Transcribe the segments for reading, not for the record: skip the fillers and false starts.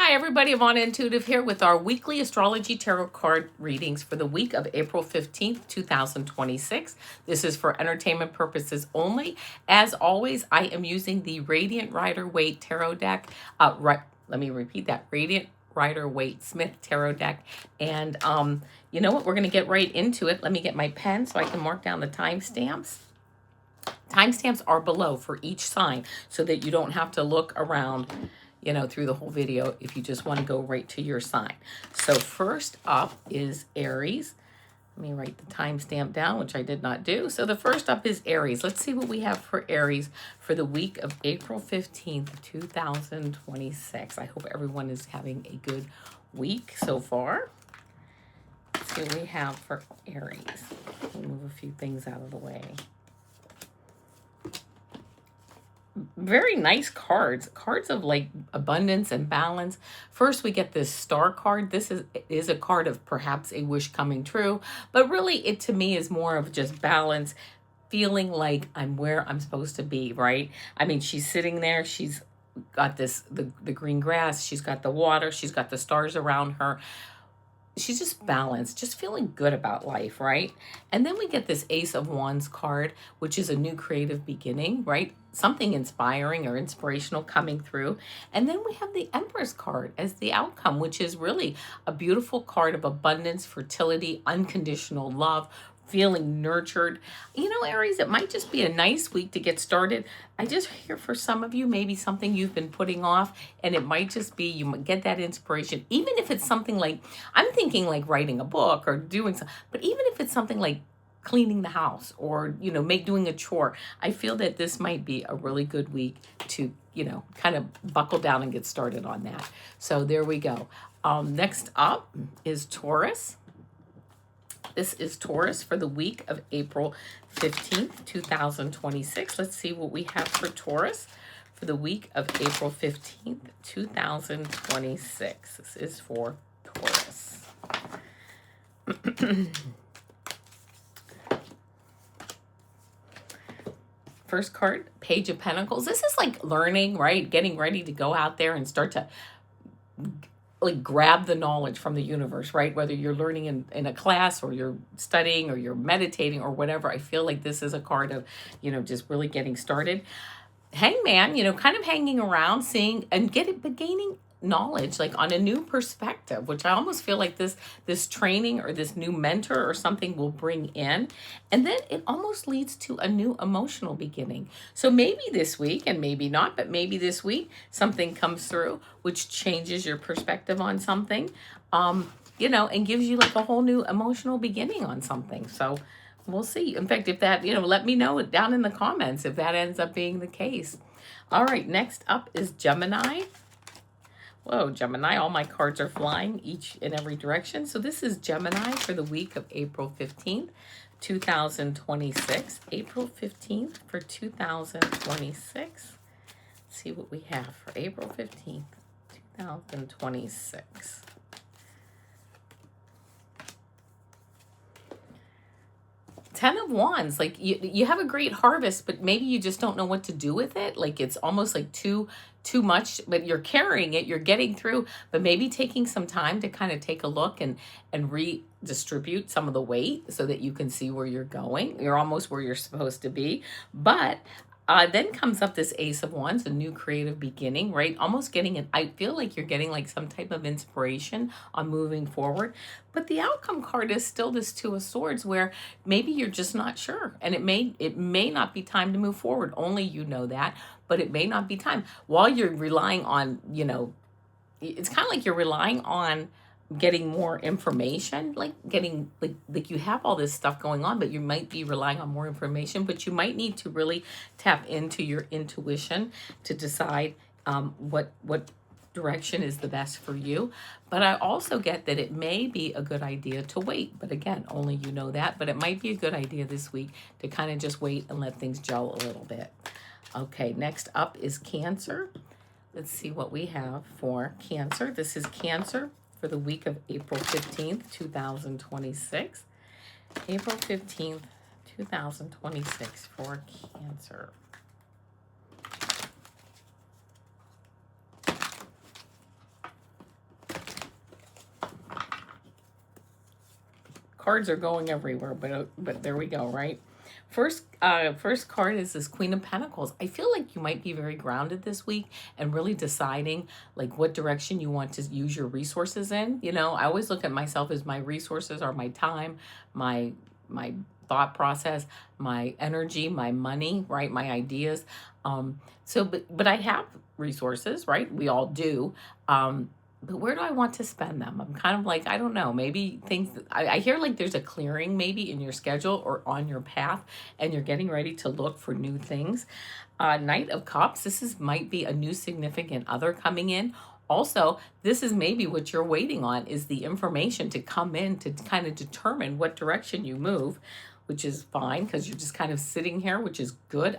Hi everybody, Avana Intuitive here with our weekly astrology tarot card readings for the week of April 15th, 2026. This is for entertainment purposes only. As always, I am using the Radiant Rider Waite Tarot deck. Let me repeat that, Radiant Rider Waite Smith Tarot deck. And you know what, we're going to get right into it. Let me get my pen so I can mark down the timestamps. Timestamps are below for each sign so that you don't have to look around, you know, through the whole video if you just want to go right to your sign. So first up is Aries. Let me write the timestamp down, which I did not do. So the first up is Aries. Let's see what we have for Aries for the week of April 15th, 2026. I hope everyone is having a good week so far. Let's see what we have for Aries. We'll move a few things out of the way. Very nice cards of like abundance and balance. First we get this star card. This is a card of perhaps a wish coming true, but really it to me is more of just balance, feeling like I'm where I'm supposed to be, right? I mean, she's sitting there, she's got this the green grass, she's got the water, she's got the stars around her. She's just balanced, just feeling good about life, right? And then we get this Ace of Wands card, which is a new creative beginning, right? Something inspiring or inspirational coming through. And then we have the Empress card as the outcome, which is really a beautiful card of abundance, fertility, unconditional love, feeling nurtured. You know, Aries, it might just be a nice week to get started. I just hear for some of you, maybe something you've been putting off, and it might just be you might get that inspiration. Even if it's something like, I'm thinking like writing a book or doing something, but even if it's something like cleaning the house or, you know, doing a chore, I feel that this might be a really good week to, you know, kind of buckle down and get started on that. So there we go. Next up is Taurus. This is Taurus for the week of April 15th, 2026. Let's see what we have for Taurus for the week of April 15th, 2026. This is for Taurus. First card, Page of Pentacles. This is like learning, right? Getting ready to go out there and start to like grab the knowledge from the universe, right? Whether you're learning in a class or you're studying or you're meditating or whatever, I feel like this is a card of, you know, just really getting started. Hangman, you know, kind of hanging around, seeing and gaining knowledge like on a new perspective, which I almost feel like this training or this new mentor or something will bring in. And then it almost leads to a new emotional beginning. So maybe this week, and maybe not, but maybe this week something comes through which changes your perspective on something, you know, and gives you like a whole new emotional beginning on something. So we'll see. In fact, if that, you know, let me know down in the comments if that ends up being the case. All right, next up is Gemini. Whoa, Gemini, all my cards are flying each in every direction. So this is Gemini for the week of April 15th, 2026. April 15th for 2026. Let's see what we have for April 15th, 2026. Ten of Wands, like you have a great harvest, but maybe you just don't know what to do with it. Like it's almost like too much, but you're carrying it, you're getting through, but maybe taking some time to kind of take a look and redistribute some of the weight so that you can see where you're going. You're almost where you're supposed to be. But then comes up this Ace of Wands, a new creative beginning, right? Almost getting I feel like you're getting like some type of inspiration on moving forward. But the outcome card is still this Two of Swords where maybe you're just not sure. And it may not be time to move forward. Only you know that, but it may not be time. While you're relying on, you know, it's kind of like you're relying on getting more information, like getting like you have all this stuff going on, but you might be relying on more information, but you might need to really tap into your intuition to decide what direction is the best for you. But I also get that it may be a good idea to wait, but again, only you know that. But it might be a good idea this week to kind of just wait and let things gel a little bit. Okay, next up is Cancer. Let's see what we have for Cancer. This is Cancer for the week of April 15th, 2026. April 15th, 2026 for Cancer. cards are going everywhere, but there we go, right? First card is this Queen of Pentacles. I feel like you might be very grounded this week and really deciding like what direction you want to use your resources in. You know, I always look at myself as my resources are my time, my thought process, my energy, my money, right? My ideas. But I have resources, right? We all do. But where do I want to spend them? I'm kind of like, I don't know, maybe things, I hear like there's a clearing maybe in your schedule or on your path, and you're getting ready to look for new things. Knight of Cups, might be a new significant other coming in. Also, this is maybe what you're waiting on, is the information to come in to kind of determine what direction you move, which is fine because you're just kind of sitting here, which is good.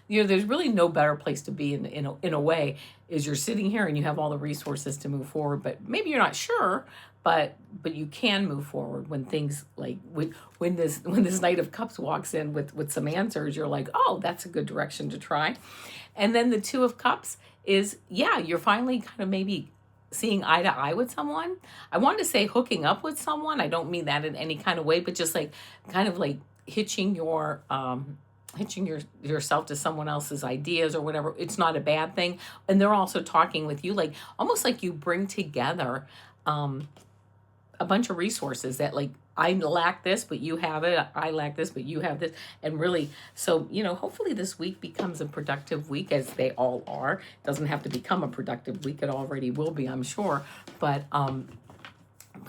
There's really no better place to be in a way, is you're sitting here and you have all the resources to move forward, but maybe you're not sure, but you can move forward when things like when this Knight of Cups walks in with some answers, you're like, oh, that's a good direction to try. And then the Two of Cups is, yeah, you're finally kind of maybe seeing eye to eye with someone. I wanted to say hooking up with someone. I don't mean that in any kind of way, but just like kind of like hitching yourself to someone else's ideas or whatever. It's not a bad thing. And they're also talking with you, like almost like you bring together a bunch of resources that like, I lack this, but you have it. I lack this, but you have this. And really, so, hopefully this week becomes a productive week, as they all are. It doesn't have to become a productive week. It already will be, I'm sure. But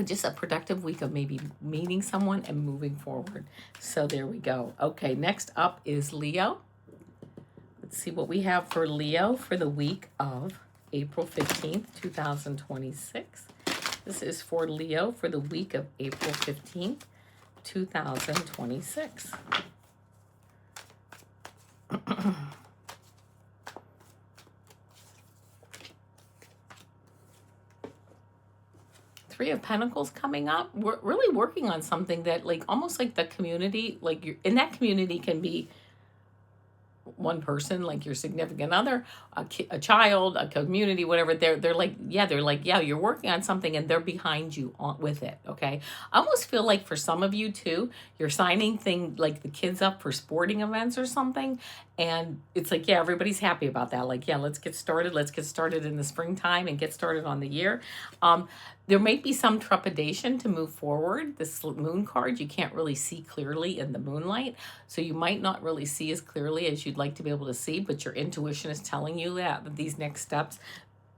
just a productive week of maybe meeting someone and moving forward. So there we go. Okay, next up is Leo. Let's see what we have for Leo for the week of April 15th, 2026. This is for Leo for the week of April 15th, 2026. Three of Pentacles coming up. We're really working on something that like almost like the community, like you're in that community can be one person, like your significant other, a child, a community, whatever. They're like, yeah, you're working on something and they're behind you with it. Okay. I almost feel like for some of you too, you're signing like the kids up for sporting events or something. And it's like, yeah, everybody's happy about that. Like, yeah, let's get started. Let's get started in the springtime and get started on the year. There may be some trepidation to move forward. This moon card, you can't really see clearly in the moonlight. So you might not really see as clearly as you'd like to be able to see, but your intuition is telling you that these next steps,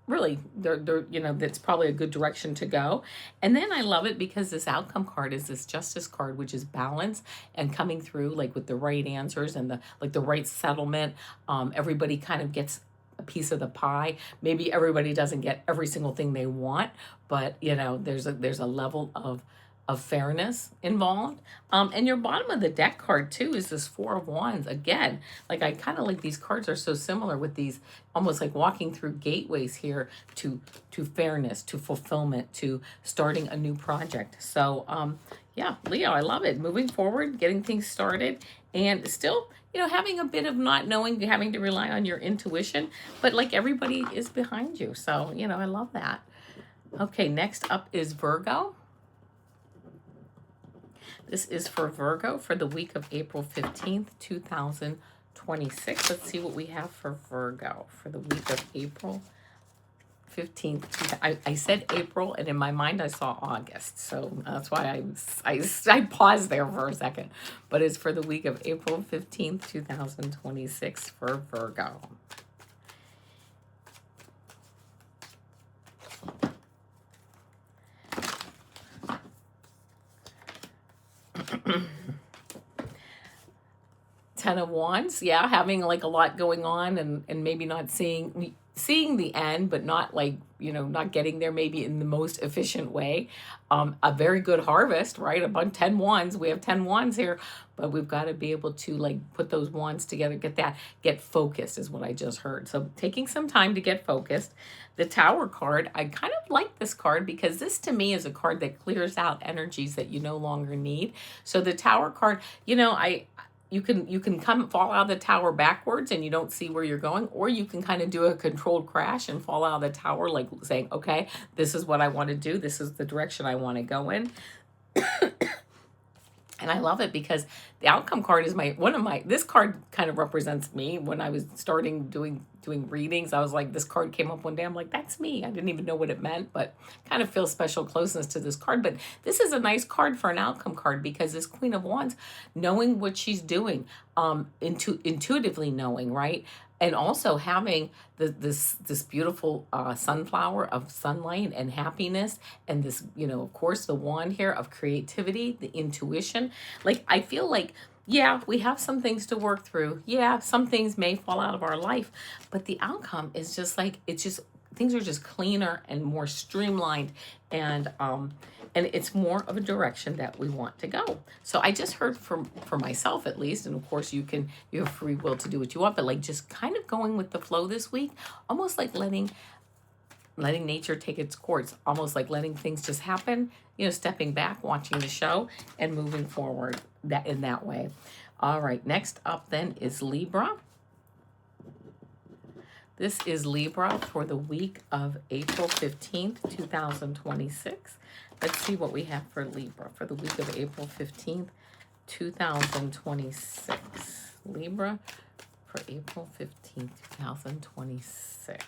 really, they're that's probably a good direction to go. And then I love it because this outcome card is this Justice card, which is balance and coming through like with the right answers and the right settlement. Everybody kind of gets a piece of the pie. Maybe everybody doesn't get every single thing they want, but there's a level of fairness involved. And your bottom of the deck card too is this Four of Wands. Again, like I kind of like these cards are so similar with these almost like walking through gateways here to fairness, to fulfillment, to starting a new project. So yeah, Leo, I love it. Moving forward, getting things started, and still having a bit of not knowing, having to rely on your intuition, but like everybody is behind you. So, I love that. Okay, next up is Virgo. This is for Virgo for the week of April 15th, 2026. Let's see what we have for Virgo for the week of April 15th. I said April, and in my mind I saw August. So that's why I paused there for a second. But it's for the week of April 15th, 2026 for Virgo. Ten of Wands, yeah, having like a lot going on and maybe not seeing the end, but not like, not getting there maybe in the most efficient way. A very good harvest, right? About 10 wands. We have 10 wands here, but we've got to be able to like put those wands together, get focused is what I just heard. So taking some time to get focused. The Tower card, I kind of like this card because this to me is a card that clears out energies that you no longer need. So the Tower card, you can fall out of the tower backwards and you don't see where you're going, or you can kind of do a controlled crash and fall out of the tower, like saying, okay, this is what I want to do. This is the direction I want to go in. And I love it because the outcome card is this card kind of represents me. When I was starting doing readings, I was like, this card came up one day. I'm like, that's me. I didn't even know what it meant, but kind of feel special closeness to this card. But this is a nice card for an outcome card because this Queen of Wands, knowing what she's doing, intuitively knowing, right? And also having this beautiful sunflower of sunlight and happiness, and this, of course, the wand here of creativity, the intuition. Like, I feel like, yeah, we have some things to work through. Yeah, some things may fall out of our life, but the outcome is just like, things are just cleaner and more streamlined, and it's more of a direction that we want to go. So I just heard for myself at least, and of course you have free will to do what you want, but like just kind of going with the flow this week, almost like letting nature take its course, almost like letting things just happen, stepping back, watching the show, and moving forward in that way. All right, next up then is Libra. This is Libra for the week of April 15th, 2026. Let's see what we have for Libra for the week of April 15th, 2026. Libra for April 15th, 2026.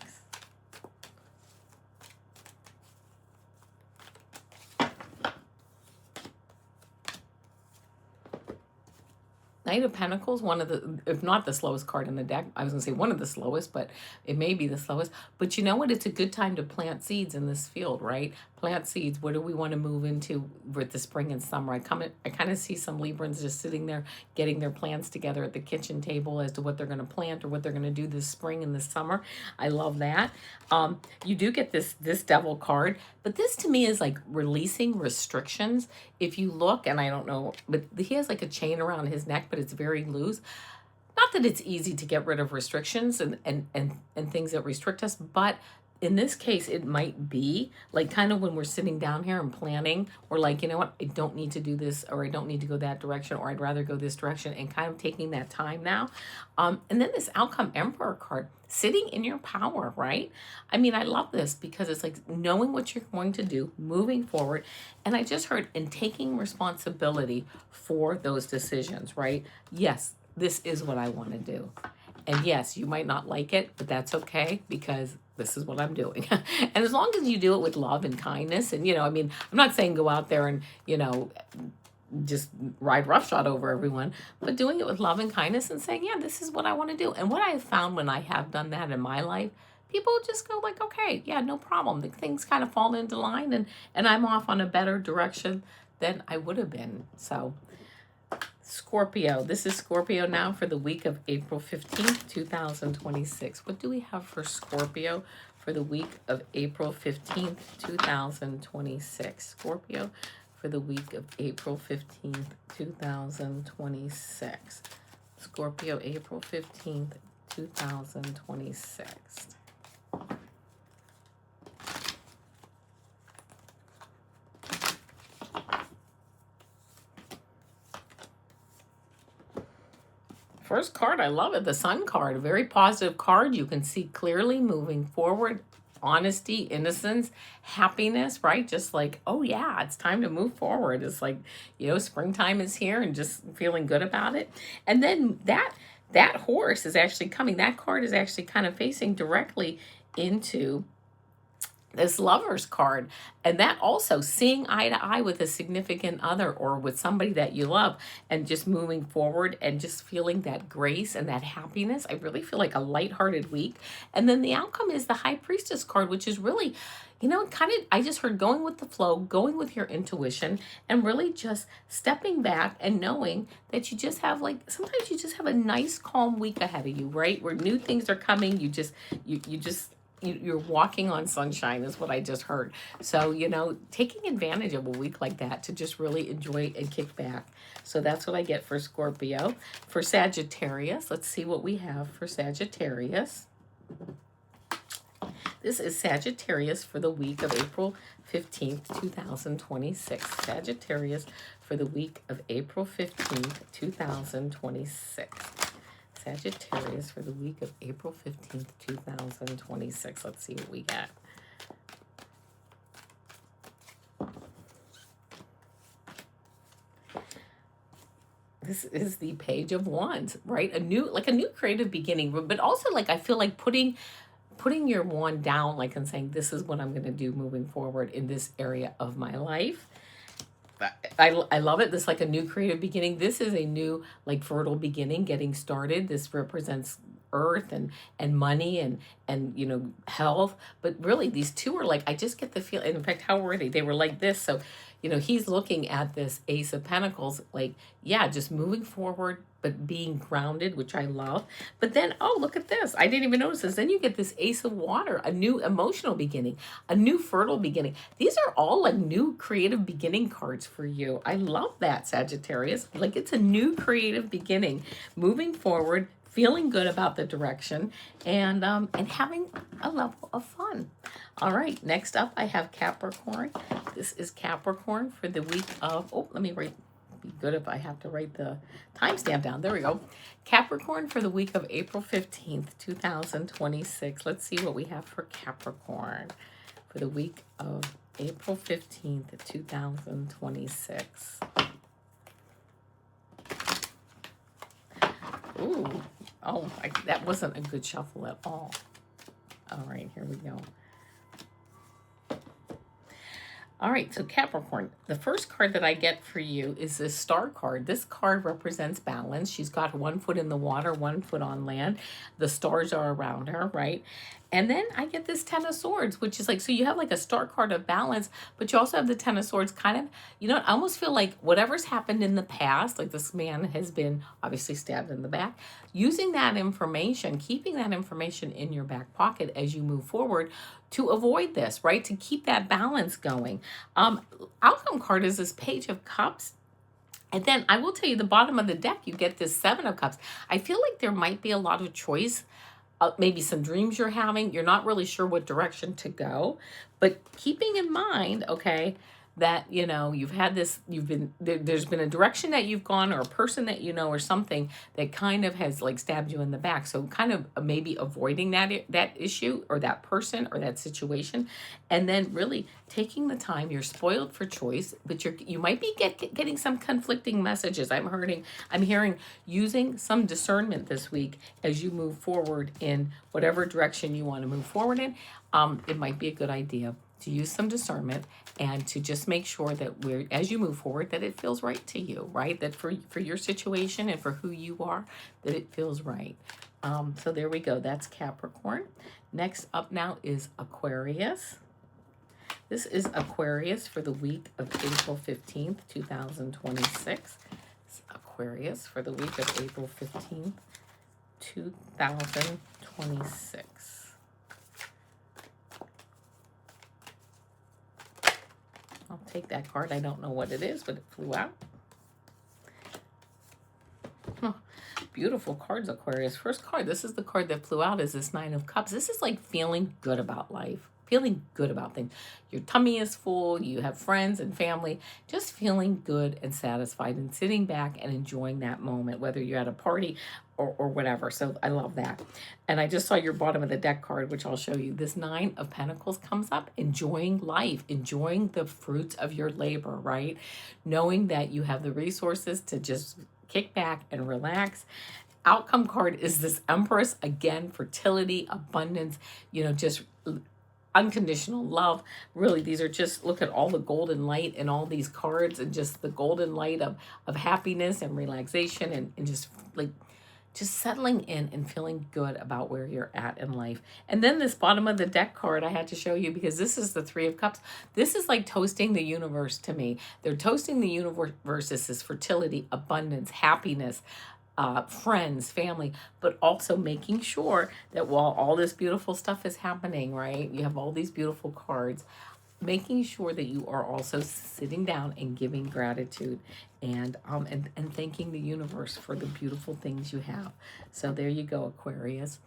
Knight of Pentacles, one of the, if not the slowest card in the deck. I was going to say one of the slowest, but it may be the slowest. But you know what? It's a good time to plant seeds in this field, right? Plant seeds. What do we want to move into with the spring and summer? I kind of see some Librans just sitting there getting their plans together at the kitchen table as to what they're going to plant or what they're going to do this spring and this summer. I love that. You do get this Devil card, but this to me is like releasing restrictions. If you look, and I don't know, but he has like a chain around his neck, but it's very loose. Not that it's easy to get rid of restrictions and things that restrict us, but in this case, it might be like kind of when we're sitting down here and planning, or like, you know what, I don't need to do this, or I don't need to go that direction, or I'd rather go this direction, and kind of taking that time now. And then this Outcome Emperor card, sitting in your power, right? I mean, I love this because it's like knowing what you're going to do, moving forward. And I just heard, and taking responsibility for those decisions, right? Yes, this is what I want to do. And yes, you might not like it, but that's okay because this is what I'm doing. And as long as you do it with love and kindness, and, I mean, I'm not saying go out there and, just ride roughshod over everyone, but doing it with love and kindness and saying, yeah, this is what I want to do. And what I've found when I have done that in my life, people just go like, okay, yeah, no problem. The things kind of fall into line, and I'm off on a better direction than I would have been. So Scorpio. This is Scorpio now for the week of April 15th, 2026. What do we have for Scorpio for the week of April 15th, 2026? Scorpio for the week of April 15th, 2026. Scorpio, April 15th, 2026. First card, I love it. The Sun card, a very positive card. You can see clearly moving forward, honesty, innocence, happiness, right? Just like, oh yeah, it's time to move forward. It's like, springtime is here and just feeling good about it. And then that horse is actually coming. That card is actually kind of facing directly into this Lovers card, and that also seeing eye to eye with a significant other or with somebody that you love, and just moving forward and just feeling that grace and that happiness. I really feel like a lighthearted week. And then the outcome is the High Priestess card, which is really, I just heard going with the flow, going with your intuition, and really just stepping back and knowing that you just have sometimes you just have a nice calm week ahead of you, right? Where new things are coming. You're walking on sunshine is what I just heard. So, taking advantage of a week like that to just really enjoy and kick back. So that's what I get for Scorpio. For Sagittarius, let's see what we have for Sagittarius. This is Sagittarius for the week of April 15th, 2026. Sagittarius for the week of April 15th, 2026. Sagittarius for the week of April 15th, 2026. Let's see what we got. This is the Page of Wands, right? Like a new creative beginning, but also like I feel like putting your wand down, like, and saying, this is what I'm going to do moving forward in this area of my life. I love it. This like a new creative beginning. This is a new like fertile beginning, getting started. This represents earth and money and you know, health. But really these two are like, I just get the feel. In fact, how were they? They were like this. So, you know, he's looking at this Ace of Pentacles, like, yeah, just moving forward, but being grounded, which I love. But then, oh, look at this. I didn't even notice this. Then you get this Ace of Water, a new emotional beginning, a new fertile beginning. These are all like new creative beginning cards for you. I love that, Sagittarius. Like, it's a new creative beginning, moving forward, feeling good about the direction, and having a level of fun. All right, next up I have Capricorn. This is Capricorn for the week of, oh, let me write, be good if I have to write the timestamp down. There we go. Capricorn for the week of April 15th, 2026. Let's see what we have for Capricorn for the week of April 15th, 2026. Ooh, oh, that wasn't a good shuffle at all. All right, here we go. All right, so Capricorn, the first card that I get for you is this Star card. This card represents balance. She's got one foot in the water, one foot on land. The stars are around her, right? And then I get this Ten of Swords, which is like, so you have like a Star card of balance, but you also have the Ten of Swords kind of, you know, I almost feel like whatever's happened in the past, like this man has been obviously stabbed in the back, using that information, keeping that information in your back pocket as you move forward to avoid this, right? To keep that balance going. Outcome card is this Page of Cups. And then I will tell you, the bottom of the deck, you get this Seven of Cups. I feel like there might be a lot of choice. Maybe some dreams you're having. You're not really sure what direction to go. But keeping in mind, okay, that, you know, you've had this, there's been a direction that you've gone, or a person that you know, or something that kind of has like stabbed you in the back. So kind of maybe avoiding that issue or that person or that situation, and then really taking the time. You're spoiled for choice, but you might be getting some conflicting messages. I'm hearing using some discernment this week as you move forward in whatever direction you want to move forward in. It might be a good idea to use some discernment and to just make sure that as you move forward, that it feels right to you, right? That for your situation and for who you are, that it feels right. So there we go. That's Capricorn. Next up now is Aquarius. This is Aquarius for the week of April 15th, 2026. It's Aquarius for the week of April 15th, 2026. I'll take that card. I don't know what it is, but it flew out. Oh, beautiful cards, Aquarius. First card, this is the card that flew out, is this Nine of Cups. This is like feeling good about life, feeling good about things. Your tummy is full, you have friends and family, just feeling good and satisfied and sitting back and enjoying that moment, whether you're at a party or whatever. So I love that. And I just saw your bottom of the deck card, which I'll show you. This Nine of Pentacles comes up, enjoying life, enjoying the fruits of your labor, right? Knowing that you have the resources to just kick back and relax. Outcome card is this Empress, again, fertility, abundance, you know, just unconditional love. Really, these are just, look at all the golden light and all these cards, and just the golden light of happiness and relaxation, and just like just settling in and feeling good about where you're at in life. And then this bottom of the deck card I had to show you, because this is the Three of Cups. This is like toasting the universe to me. They're toasting the universe. This is fertility, abundance, happiness, friends, family, but also making sure that while all this beautiful stuff is happening, right, you have all these beautiful cards, making sure that you are also sitting down and giving gratitude and thanking the universe for the beautiful things you have. So there you go, Aquarius.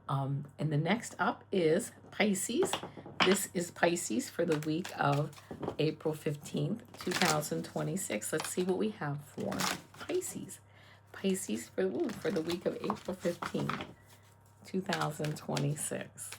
And the next up is Pisces. This is Pisces for the week of April 15th, 2026. Let's see what we have for Pisces. Pisces for the week of April 15th, 2026.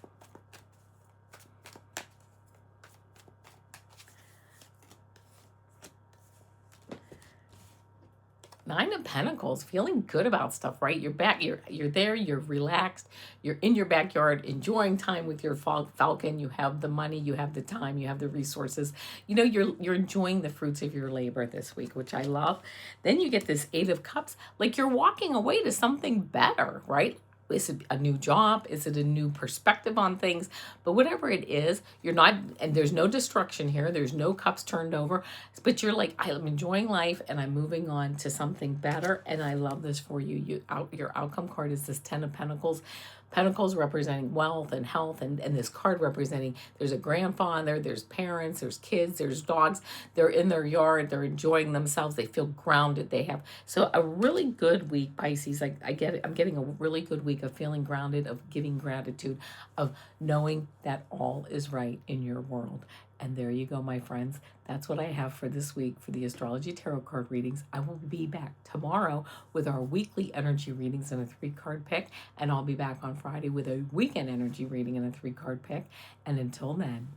Nine of Pentacles, feeling good about stuff, right? You're back, you're there, you're relaxed, you're in your backyard, enjoying time with your falcon. You have the money, you have the time, you have the resources. You know, you're enjoying the fruits of your labor this week, which I love. Then you get this Eight of Cups, like you're walking away to something better, right? Is it a new job? Is it a new perspective on things? But whatever it is, you're not, and there's no destruction here. There's no cups turned over, but you're like, I'm enjoying life and I'm moving on to something better. And I love this for you. Your outcome card is this Ten of Pentacles. Pentacles representing wealth and health, and this card representing there's a grandfather, there's parents, there's kids, there's dogs. They're in their yard, they're enjoying themselves, they feel grounded. They have so a really good week, Pisces. I get it. I'm getting a really good week of feeling grounded, of giving gratitude, of knowing that all is right in your world. And there you go, my friends. That's what I have for this week for the Astrology Tarot card readings. I will be back tomorrow with our weekly energy readings and a 3-card pick. And I'll be back on Friday with a weekend energy reading and a 3-card pick. And until then,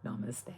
namaste.